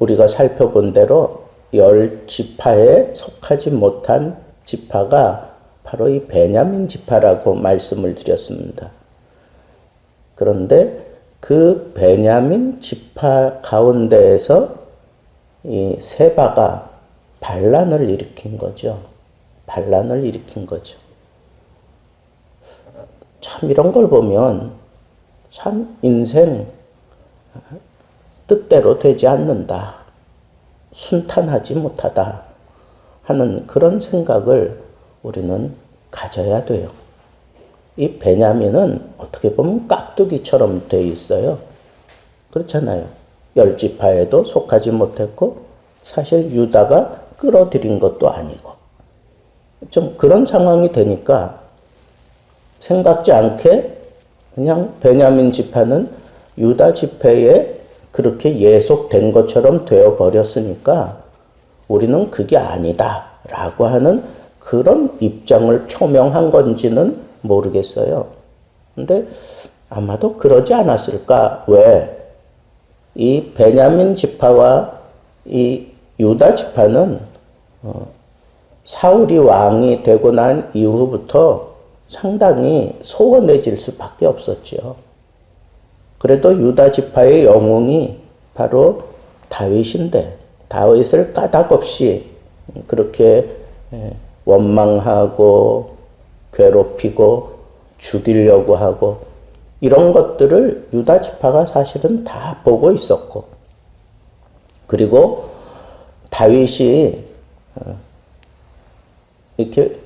우리가 살펴본 대로 10지파에 속하지 못한 지파가 바로 이 베냐민 지파라고 말씀을 드렸습니다. 그런데 그 베냐민 지파 가운데에서 이 세바가 반란을 일으킨 거죠. 반란을 일으킨 거죠. 참 이런 걸 보면 참 인생 뜻대로 되지 않는다. 순탄하지 못하다 하는 그런 생각을 우리는 가져야 돼요. 이 베냐민은 어떻게 보면 깍두기처럼 돼 있어요. 그렇잖아요. 10지파에도 속하지 못했고 사실 유다가 끌어들인 것도 아니고 좀 그런 상황이 되니까 생각지 않게 그냥 베냐민 지파는 유다 지파에 그렇게 예속된 것처럼 되어버렸으니까 우리는 그게 아니다라고 하는 그런 입장을 표명한 건지는 모르겠어요. 근데 아마도 그러지 않았을까? 왜? 이 베냐민 지파와 이 유다 지파는 사울이 왕이 되고 난 이후부터 상당히 소원해질 수밖에 없었죠. 그래도 유다 지파의 영웅이 바로 다윗인데 다윗을 까닭없이 그렇게 원망하고 괴롭히고 죽이려고 하고 이런 것들을 유다 지파가 사실은 다 보고 있었고 그리고 다윗이 이렇게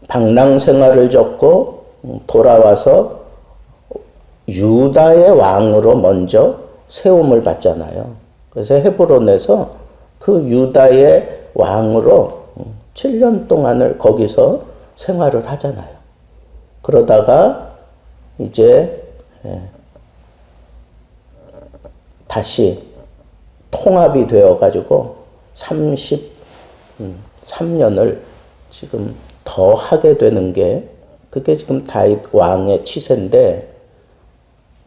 방랑 생활을 접고 돌아와서 유다의 왕으로 먼저 세움을 받잖아요. 그래서 헤브론에서 그 유다의 왕으로 7년 동안을 거기서 생활을 하잖아요. 그러다가 이제 다시 통합이 되어가지고 33년을 지금 더 하게 되는 게 그게 지금 다윗 왕의 치세인데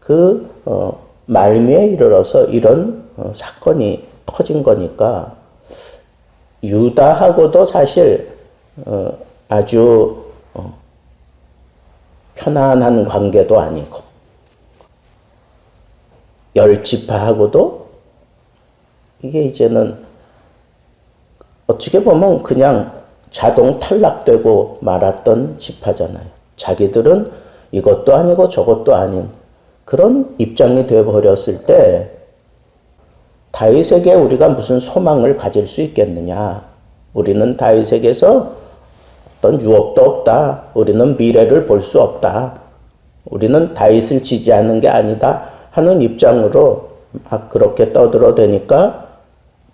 그 말미에 이르러서 이런 사건이 터진 거니까 유다하고도 사실 아주 편안한 관계도 아니고 10지파하고도 이게 이제는 어떻게 보면 그냥 자동 탈락되고 말았던 지파잖아요. 자기들은 이것도 아니고 저것도 아닌 그런 입장이 되어버렸을 때 다윗에게 우리가 무슨 소망을 가질 수 있겠느냐. 우리는 다윗에게서 어떤 유업도 없다. 우리는 미래를 볼 수 없다. 우리는 다윗을 지지하는 게 아니다 하는 입장으로 막 그렇게 떠들어대니까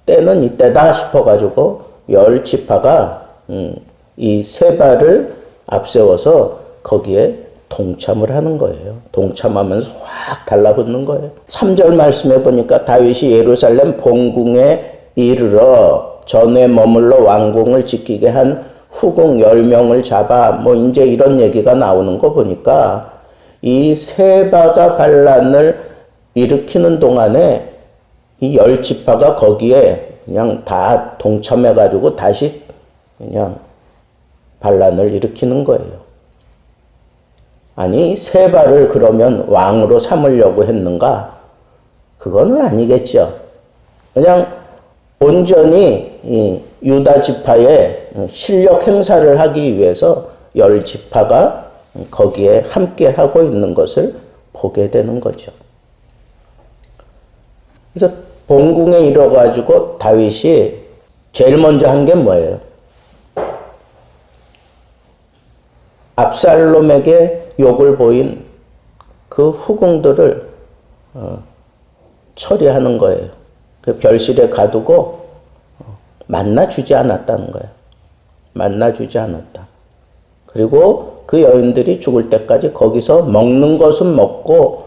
때는 이때다 싶어가지고 10지파가 이 세바를 앞세워서 거기에 동참을 하는 거예요. 동참하면서 확 달라붙는 거예요. 3절 말씀해 보니까 다윗이 예루살렘 본궁에 이르러 전에 머물러 왕궁을 지키게 한 후궁 10명을 잡아 뭐 이제 이런 얘기가 나오는 거 보니까 이 세바가 반란을 일으키는 동안에 이 10지파가 거기에 그냥 다 동참해 가지고 다시 그냥 반란을 일으키는 거예요. 아니 세바를 그러면 왕으로 삼으려고 했는가? 그거는 아니겠죠. 그냥 온전히 이 유다 지파의 실력 행사를 하기 위해서 10지파가 거기에 함께 하고 있는 것을 보게 되는 거죠. 그래서 본궁에 이뤄가지고 다윗이 제일 먼저 한 게 뭐예요? 압살롬에게 욕을 보인 그 후궁들을 처리하는 거예요. 그 별실에 가두고 만나주지 않았다는 거예요. 만나주지 않았다. 그리고 그 여인들이 죽을 때까지 거기서 먹는 것은 먹고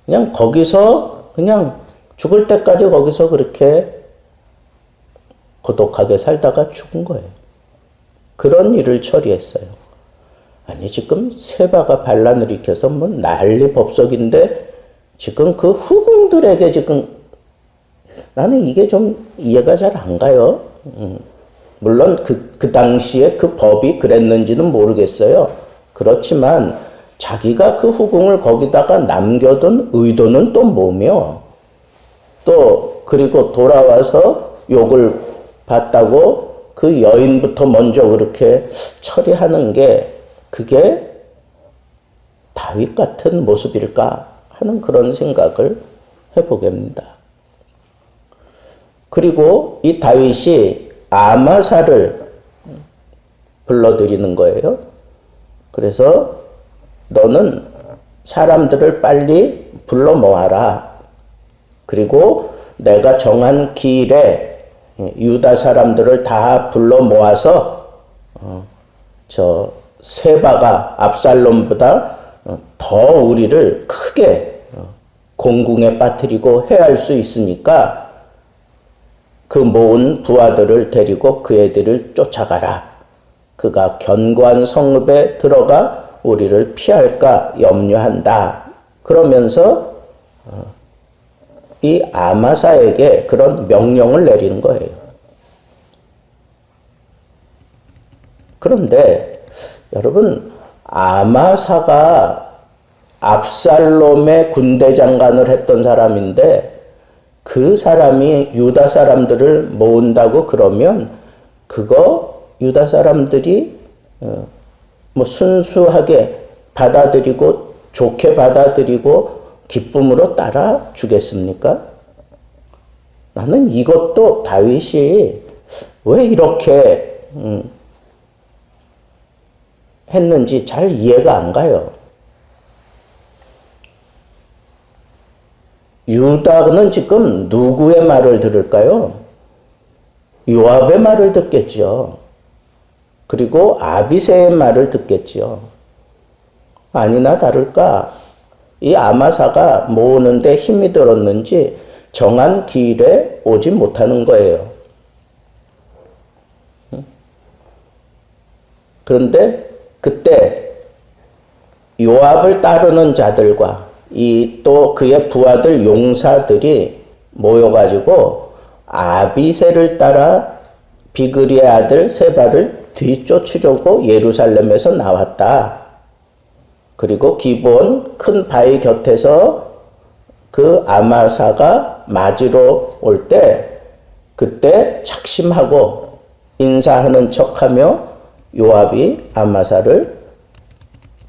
그냥 거기서 그냥 죽을 때까지 거기서 그렇게 고독하게 살다가 죽은 거예요. 그런 일을 처리했어요. 아니 지금 세바가 반란을 일으켜서 뭐 난리 법석인데 지금 그 후궁들에게 지금 나는 이게 좀 이해가 잘 안 가요. 물론 그 당시에 그 법이 그랬는지는 모르겠어요. 그렇지만 자기가 그 후궁을 거기다가 남겨둔 의도는 또 뭐며, 또 그리고 돌아와서 욕을 받다고 그 여인부터 먼저 그렇게 처리하는 게 그게 다윗 같은 모습일까 하는 그런 생각을 해보겠습니다. 그리고 이 다윗이 아마사를 불러들이는 거예요. 그래서 너는 사람들을 빨리 불러 모아라. 그리고 내가 정한 기일에 유다 사람들을 다 불러 모아서 저 세바가 압살롬보다 더 우리를 크게 공궁에 빠뜨리고 해할 수 있으니까 그 모은 부하들을 데리고 그 애들을 쫓아가라. 그가 견고한 성읍에 들어가 우리를 피할까 염려한다. 그러면서 이 아마사에게 그런 명령을 내리는 거예요. 그런데 여러분, 아마사가 압살롬의 군대 장관을 했던 사람인데 그 사람이 유다 사람들을 모은다고 그러면 그거 유다 사람들이 뭐 순수하게 받아들이고 좋게 받아들이고 기쁨으로 따라 주겠습니까? 나는 이것도 다윗이 왜 이렇게 했는지 잘 이해가 안 가요. 유다는 지금 누구의 말을 들을까요? 요압의 말을 듣겠죠. 그리고 아비새의 말을 듣겠죠. 아니나 다를까 이 아마사가 모으는데 힘이 들었는지 정한 기일에 오지 못하는 거예요. 그런데 그때 요압을 따르는 자들과 이 또 그의 부하들 용사들이 모여가지고 아비새를 따라 비그리의 아들 세바를 뒤쫓으려고 예루살렘에서 나왔다. 그리고 기본 큰 바위 곁에서 그 아마사가 맞으러 올 때 그때 착심하고 인사하는 척하며 요압이 아마사를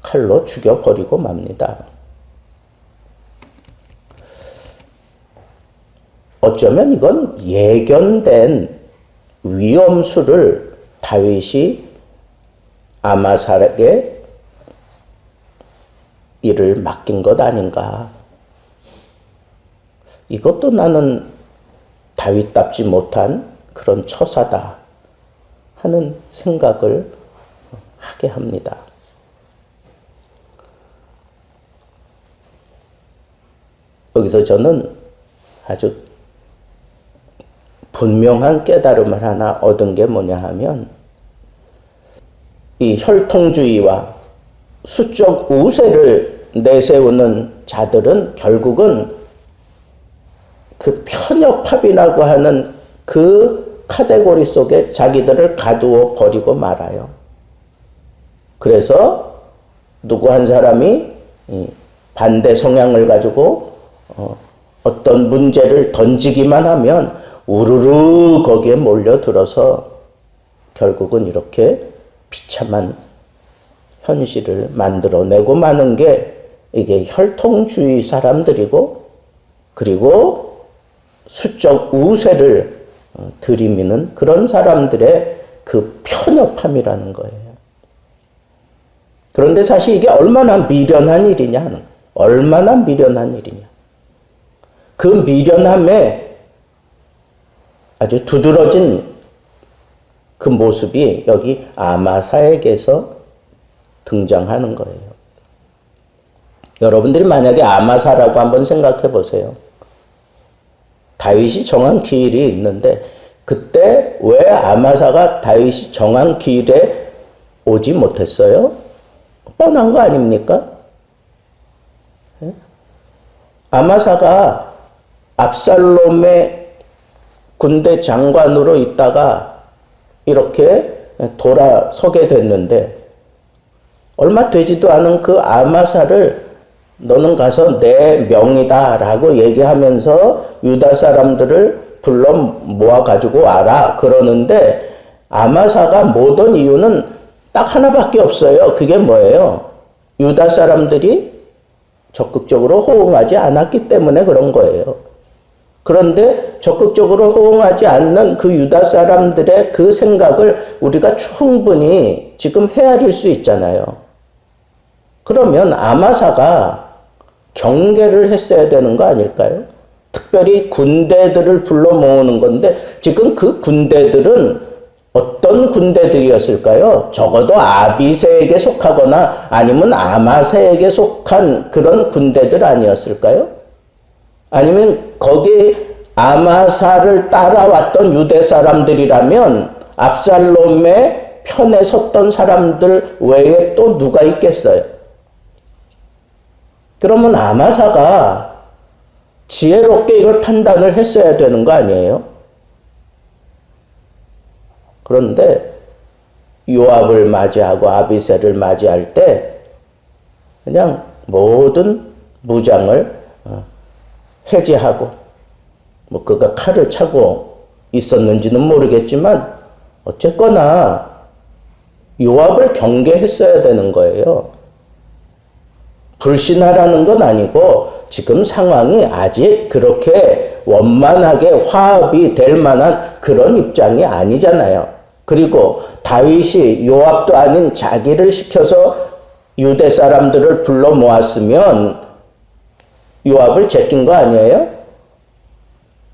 칼로 죽여버리고 맙니다. 어쩌면 이건 예견된 위험수를 다윗이 아마사에게 일을 맡긴 것 아닌가. 이것도 나는 다윗답지 못한 그런 처사다 하는 생각을 하게 합니다. 여기서 저는 아주 분명한 깨달음을 하나 얻은 게 뭐냐 하면 이 혈통주의와 수적 우세를 내세우는 자들은 결국은 그 편협합이라고 하는 그 카테고리 속에 자기들을 가두어 버리고 말아요. 그래서 누구 한 사람이 반대 성향을 가지고 어떤 문제를 던지기만 하면 우르르 거기에 몰려들어서 결국은 이렇게 비참한 현실을 만들어내고 마는 게 이게 혈통주의 사람들이고 그리고 수적 우세를 들이미는 그런 사람들의 그 편협함이라는 거예요. 그런데 사실 이게 얼마나 미련한 일이냐, 얼마나 미련한 일이냐. 그 미련함에 아주 두드러진 그 모습이 여기 아마사에게서 등장하는 거예요. 여러분들이 만약에 아마사라고 한번 생각해 보세요. 다윗이 정한 기일이 있는데 그때 왜 아마사가 다윗이 정한 기일에 오지 못했어요? 뻔한 거 아닙니까? 아마사가 압살롬의 군대 장관으로 있다가 이렇게 돌아서게 됐는데 얼마 되지도 않은 그 아마사를 너는 가서 내 명이다 라고 얘기하면서 유다 사람들을 불러 모아가지고 와라 그러는데 아마사가 못 온 이유는 딱 하나밖에 없어요. 그게 뭐예요? 유다 사람들이 적극적으로 호응하지 않았기 때문에 그런 거예요. 그런데 적극적으로 호응하지 않는 그 유다 사람들의 그 생각을 우리가 충분히 지금 헤아릴 수 있잖아요. 그러면 아마사가 경계를 했어야 되는 거 아닐까요? 특별히 군대들을 불러 모으는 건데 지금 그 군대들은 어떤 군대들이었을까요? 적어도 아비새에게 속하거나 아니면 아마새에게 속한 그런 군대들 아니었을까요? 아니면 거기 아마사를 따라왔던 유대 사람들이라면 압살롬의 편에 섰던 사람들 외에 또 누가 있겠어요? 그러면 아마사가 지혜롭게 이걸 판단을 했어야 되는 거 아니에요? 그런데 요압을 맞이하고 아비새를 맞이할 때 그냥 모든 무장을 해제하고 뭐 그가 칼을 차고 있었는지는 모르겠지만 어쨌거나 요압을 경계했어야 되는 거예요. 불신하라는 건 아니고 지금 상황이 아직 그렇게 원만하게 화합이 될 만한 그런 입장이 아니잖아요. 그리고 다윗이 요압도 아닌 자기를 시켜서 유대 사람들을 불러 모았으면 요압을 제낀 거 아니에요?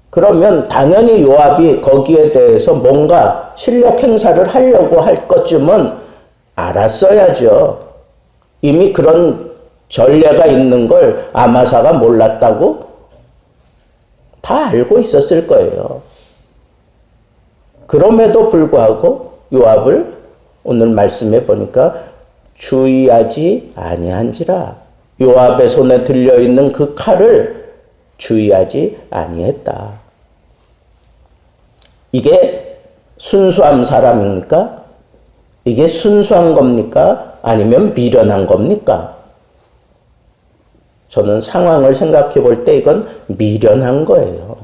그러면 당연히 요압이 거기에 대해서 뭔가 실력 행사를 하려고 할 것쯤은 알았어야죠. 이미 그런 전례가 있는 걸 아마사가 몰랐다고? 다 알고 있었을 거예요. 그럼에도 불구하고 요압을 오늘 말씀해 보니까 주의하지 아니한지라. 요압의 손에 들려있는 그 칼을 주의하지 아니했다. 이게 순수한 사람입니까? 이게 순수한 겁니까? 아니면 미련한 겁니까? 저는 상황을 생각해 볼 때 이건 미련한 거예요.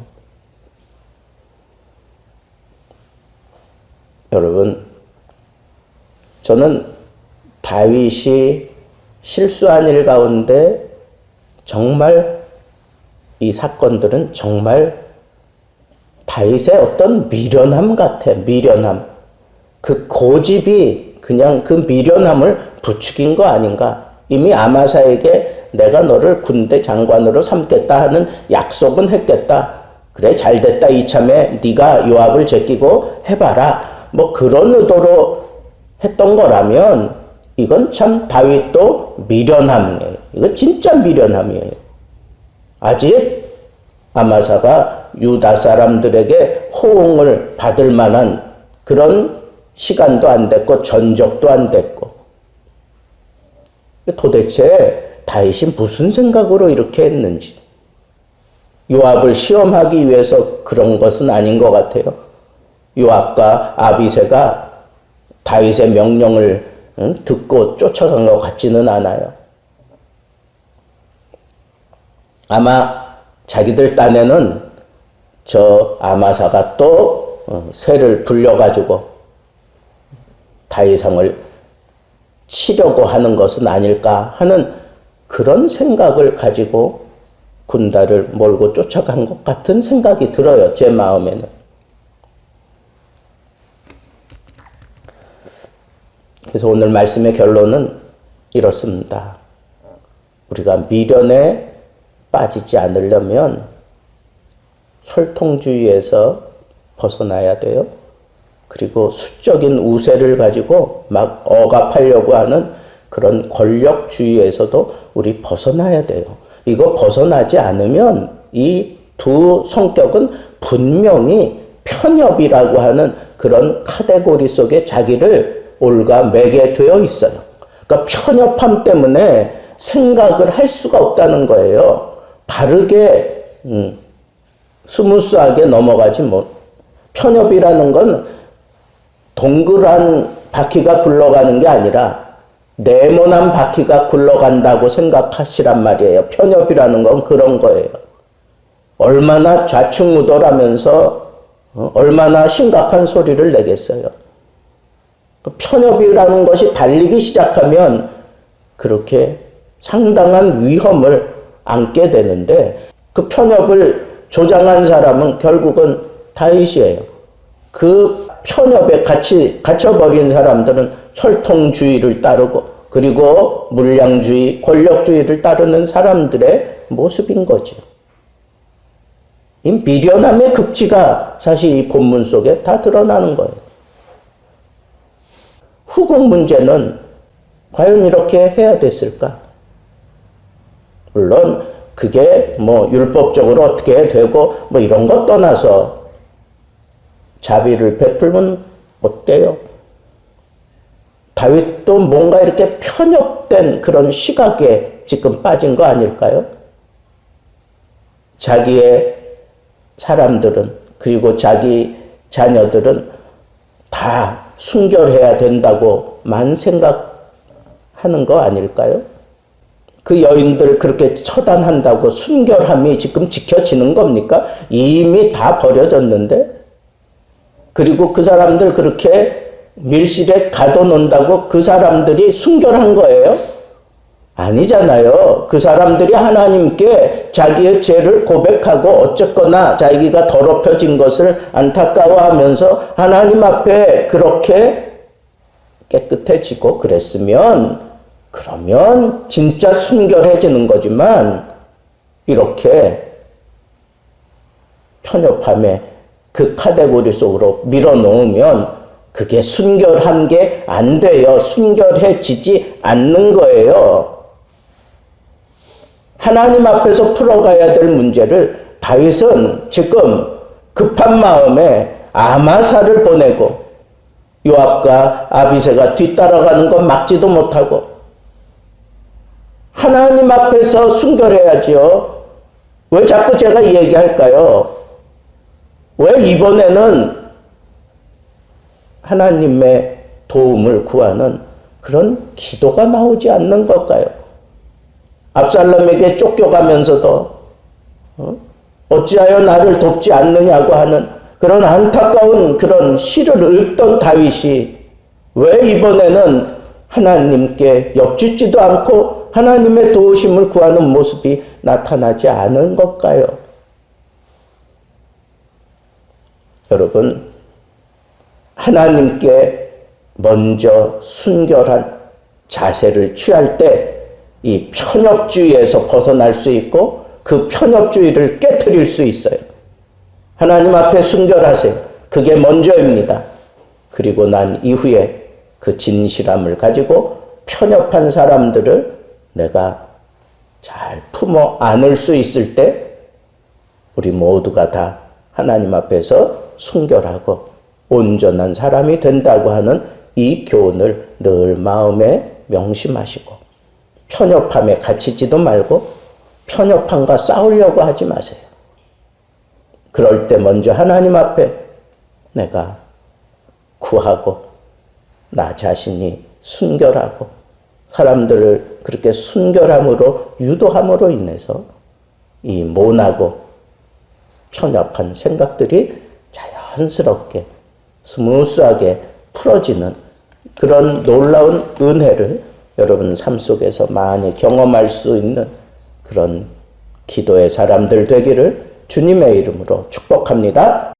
여러분, 저는 다윗이 실수한 일 가운데 정말 이 사건들은 정말 다윗의 어떤 미련함 같아. 미련함. 그 고집이 그냥 그 미련함을 부추긴 거 아닌가. 이미 아마사에게 내가 너를 군대 장관으로 삼겠다 하는 약속은 했겠다. 그래 잘됐다 이참에 네가 요압을 제끼고 해봐라. 뭐 그런 의도로 했던 거라면 이건 참 다윗도 미련함이에요. 이거 진짜 미련함이에요. 아직 아마사가 유다 사람들에게 호응을 받을 만한 그런 시간도 안 됐고 전적도 안 됐고 도대체 다윗이 무슨 생각으로 이렇게 했는지 요압을 시험하기 위해서 그런 것은 아닌 것 같아요. 요압과 아비새가 다윗의 명령을 듣고 쫓아간 것 같지는 않아요. 아마 자기들 딴에는 저 아마사가 또 새를 불려가지고 다윗왕을 치려고 하는 것은 아닐까 하는 그런 생각을 가지고 군대를 몰고 쫓아간 것 같은 생각이 들어요. 제 마음에는. 그래서 오늘 말씀의 결론은 이렇습니다. 우리가 미련에 빠지지 않으려면 혈통주의에서 벗어나야 돼요. 그리고 수적인 우세를 가지고 막 억압하려고 하는 그런 권력주의에서도 우리 벗어나야 돼요. 이거 벗어나지 않으면 이 두 성격은 분명히 편협이라고 하는 그런 카테고리 속에 자기를 올가매게 되어 있어요. 그러니까 편협함 때문에 생각을 할 수가 없다는 거예요. 바르게 스무스하게 넘어가지 편협이라는 건 동그란 바퀴가 굴러가는 게 아니라 네모난 바퀴가 굴러간다고 생각하시란 말이에요. 편협이라는 건 그런 거예요. 얼마나 좌충우돌하면서 얼마나 심각한 소리를 내겠어요. 편협이라는 것이 달리기 시작하면 그렇게 상당한 위험을 안게 되는데 그 편협을 조장한 사람은 결국은 다윗이에요. 그 편협에 갇혀버린 사람들은 혈통주의를 따르고 그리고 물량주의, 권력주의를 따르는 사람들의 모습인 거죠. 이 미련함의 극치가 사실 이 본문 속에 다 드러나는 거예요. 후국 문제는 과연 이렇게 해야 됐을까? 물론 그게 뭐 율법적으로 어떻게 되고 뭐 이런 것 떠나서 자비를 베풀면 어때요? 다윗도 뭔가 이렇게 편협된 그런 시각에 지금 빠진 거 아닐까요? 자기의 사람들은 그리고 자기 자녀들은 다 순결해야 된다고만 생각하는 거 아닐까요? 그 여인들 그렇게 처단한다고 순결함이 지금 지켜지는 겁니까? 이미 다 버려졌는데? 그리고 그 사람들 그렇게 밀실에 가둬놓는다고 그 사람들이 순결한 거예요? 아니잖아요. 그 사람들이 하나님께 자기의 죄를 고백하고 어쨌거나 자기가 더럽혀진 것을 안타까워하면서 하나님 앞에 그렇게 깨끗해지고 그랬으면 그러면 진짜 순결해지는 거지만 이렇게 편협함에 그 카테고리 속으로 밀어놓으면 그게 순결한 게 안 돼요. 순결해지지 않는 거예요. 하나님 앞에서 풀어가야 될 문제를 다윗은 지금 급한 마음에 아마사를 보내고 요압과 아비새가 뒤따라가는 건 막지도 못하고 하나님 앞에서 순결해야지요. 왜 자꾸 제가 이 얘기할까요? 왜 이번에는 하나님의 도움을 구하는 그런 기도가 나오지 않는 걸까요? 압살롬에게 쫓겨가면서도 어찌하여 나를 돕지 않느냐고 하는 그런 안타까운 그런 시를 읽던 다윗이 왜 이번에는 하나님께 엽짓지도 않고 하나님의 도우심을 구하는 모습이 나타나지 않은 걸까요? 여러분, 하나님께 먼저 순결한 자세를 취할 때 이 편협주의에서 벗어날 수 있고 그 편협주의를 깨트릴 수 있어요. 하나님 앞에 순결하세요. 그게 먼저입니다. 그리고 난 이후에 그 진실함을 가지고 편협한 사람들을 내가 잘 품어 안을 수 있을 때 우리 모두가 다 하나님 앞에서 순결하고 온전한 사람이 된다고 하는 이 교훈을 늘 마음에 명심하시고 편협함에 갇히지도 말고 편협함과 싸우려고 하지 마세요. 그럴 때 먼저 하나님 앞에 내가 구하고 나 자신이 순결하고 사람들을 그렇게 순결함으로 유도함으로 인해서 이 모나고 편협한 생각들이 자연스럽게 스무스하게 풀어지는 그런 놀라운 은혜를 여러분 삶 속에서 많이 경험할 수 있는 그런 기도의 사람들 되기를 주님의 이름으로 축복합니다.